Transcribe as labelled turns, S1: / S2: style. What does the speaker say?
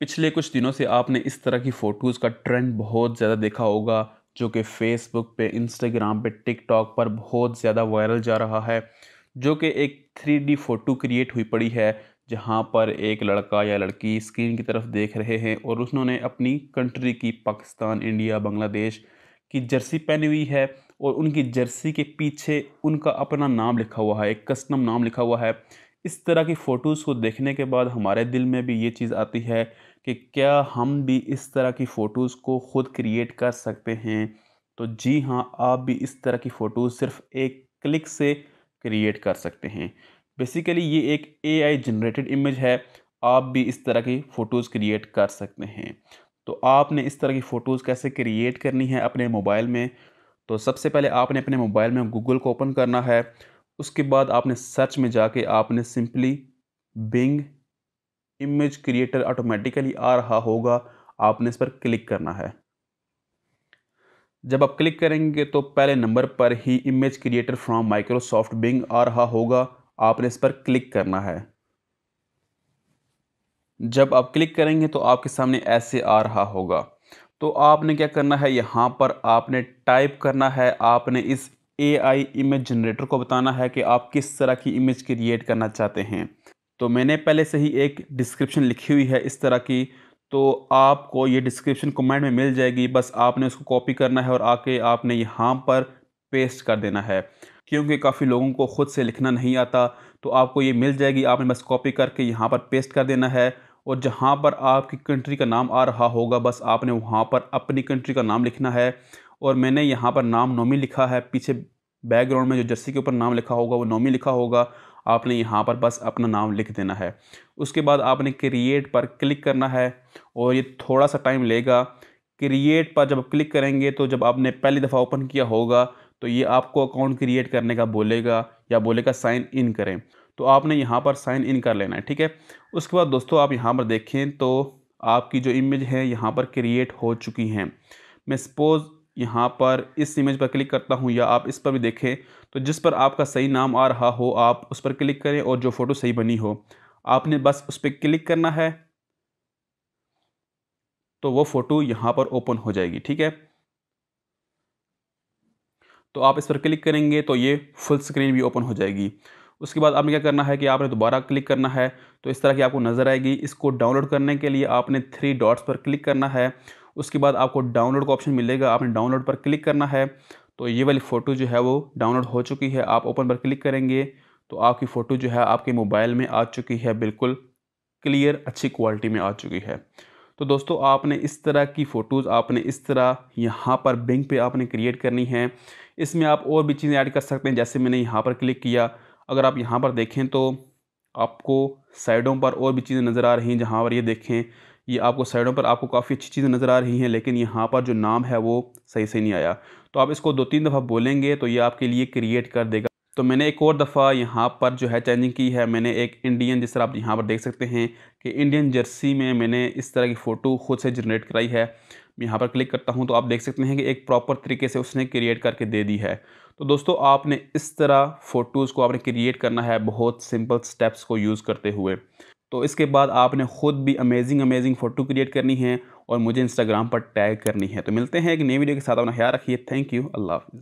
S1: पिछले कुछ दिनों से आपने इस तरह की फ़ोटोज़ का ट्रेंड बहुत ज़्यादा देखा होगा, जो कि फ़ेसबुक पे, इंस्टाग्राम पे, टिकटॉक पर बहुत ज़्यादा वायरल जा रहा है। जो कि एक 3D फ़ोटो क्रिएट हुई पड़ी है, जहाँ पर एक लड़का या लड़की स्क्रीन की तरफ देख रहे हैं और उन्होंने अपनी कंट्री की पाकिस्तान, इंडिया, बांग्लादेश की जर्सी पहनी हुई है और उनकी जर्सी के पीछे उनका अपना नाम लिखा हुआ है, एक कस्टम नाम लिखा हुआ है। इस तरह की फ़ोटोज़ को देखने के बाद हमारे दिल में भी ये चीज़ आती है कि क्या हम भी इस तरह की फ़ोटोज़ को ख़ुद क्रिएट कर सकते हैं? तो जी हाँ, आप भी इस तरह की फ़ोटोज़ सिर्फ़ एक क्लिक से क्रिएट कर सकते हैं। बेसिकली ये एक एआई जनरेटेड इमेज है, आप भी इस तरह की फ़ोटोज़ क्रिएट कर सकते हैं। तो आपने इस तरह की फ़ोटोज़ कैसे क्रिएट करनी है अपने मोबाइल में? तो सबसे पहले आपने अपने मोबाइल में गूगल को ओपन करना है। उसके बाद आपने सर्च में जाके आपने simply Bing image creator automatically आ रहा होगा, आपने इस पर क्लिक करना है। जब आप क्लिक करेंगे तो पहले नंबर पर ही image creator from Microsoft Bing आ रहा होगा, आपने इस पर क्लिक करना है। जब आप क्लिक करेंगे तो आपके सामने ऐसे आ रहा होगा। तो आपने क्या करना है, यहाँ पर आपने टाइप करना है, आपने इस एआई इमेज जनरेटर को बताना है कि आप किस तरह की इमेज क्रिएट करना चाहते हैं। तो मैंने पहले से ही एक डिस्क्रिप्शन लिखी हुई है इस तरह की, तो आपको ये डिस्क्रिप्शन कमेंट में मिल जाएगी, बस आपने उसको कॉपी करना है और आके आपने यहाँ पर पेस्ट कर देना है। क्योंकि काफ़ी लोगों को खुद से लिखना नहीं आता, तो आपको ये मिल जाएगी, आपने बस कॉपी करके यहाँ पर पेस्ट कर देना है और जहाँ पर आपकी कंट्री का नाम आ रहा होगा, बस आपने वहाँ पर अपनी कंट्री का नाम लिखना है। और मैंने यहाँ पर नाम नोमी लिखा है, पीछे बैकग्राउंड में जो जर्सी के ऊपर नाम लिखा होगा वो नोमी लिखा होगा, आपने यहाँ पर बस अपना नाम लिख देना है। उसके बाद आपने क्रिएट पर क्लिक करना है और ये थोड़ा सा टाइम लेगा। क्रिएट पर जब आप क्लिक करेंगे तो जब आपने पहली दफ़ा ओपन किया होगा तो ये आपको अकाउंट क्रिएट करने का बोलेगा या बोलेगा साइन इन करें। तो आपने यहाँ पर साइन इन कर लेना है, ठीक है। उसके बाद दोस्तों आप यहाँ पर देखें तो आपकी जो इमेज है यहाँ पर क्रिएट हो चुकी हैं। मैं सपोज़ यहाँ पर इस इमेज पर क्लिक करता हूँ या आप इस पर भी देखें, तो जिस पर आपका सही नाम आ रहा हो आप उस पर क्लिक करें और जो फ़ोटो सही बनी हो आपने बस उस पर क्लिक करना है, तो वो फ़ोटो यहाँ पर ओपन हो जाएगी, ठीक है। तो आप इस पर क्लिक करेंगे तो ये फुल स्क्रीन भी ओपन हो जाएगी। उसके बाद आपने क्या करना है कि आपने दोबारा क्लिक करना है, तो इस तरह की आपको नज़र आएगी। इसको डाउनलोड करने के लिए आपने 3 डॉट्स पर क्लिक करना है। उसके बाद आपको डाउनलोड का ऑप्शन मिलेगा, आपने डाउनलोड पर क्लिक करना है। तो ये वाली फ़ोटो जो है वो डाउनलोड हो चुकी है। आप ओपन पर क्लिक करेंगे तो आपकी फ़ोटो जो है आपके मोबाइल में आ चुकी है, बिल्कुल क्लियर अच्छी क्वालिटी में आ चुकी है। तो दोस्तों आपने इस तरह की फ़ोटोज़ आपने इस तरह यहाँ पर बिंग पे आपने क्रिएट करनी है। इसमें आप और भी चीज़ें ऐड कर सकते हैं, जैसे मैंने यहाँ पर क्लिक किया। अगर आप यहाँ पर देखें तो आपको साइडों पर और भी चीज़ें नज़र आ रही हैं, जहाँ पर ये देखें, ये आपको साइडों पर आपको काफ़ी अच्छी चीज़ें नज़र आ रही हैं, लेकिन यहाँ पर जो नाम है वो सही से नहीं आया। तो आप इसको 2-3 दफ़ा बोलेंगे तो ये आपके लिए क्रिएट कर देगा। तो मैंने एक और दफ़ा यहाँ पर जो है चेंजिंग की है। मैंने एक इंडियन, जिस तरह आप यहाँ पर देख सकते हैं कि इंडियन जर्सी में मैंने इस तरह की फ़ोटो खुद से जनरेट कराई है। मैं यहाँ पर क्लिक करता हूँ तो आप देख सकते हैं कि एक प्रॉपर तरीके से उसने क्रिएट करके दे दी है। तो दोस्तों आपने इस तरह फ़ोटोज़ को आपने क्रिएट करना है बहुत सिंपल स्टेप्स को यूज़ करते हुए। तो इसके बाद आपने ख़ुद भी अमेजिंग फ़ोटो क्रिएट करनी है और मुझे इंस्टाग्राम पर टैग करनी है। तो मिलते हैं एक नई वीडियो के साथ, अपना ख्याल रखिए। Thank you. अल्लाह हाफ़िज़।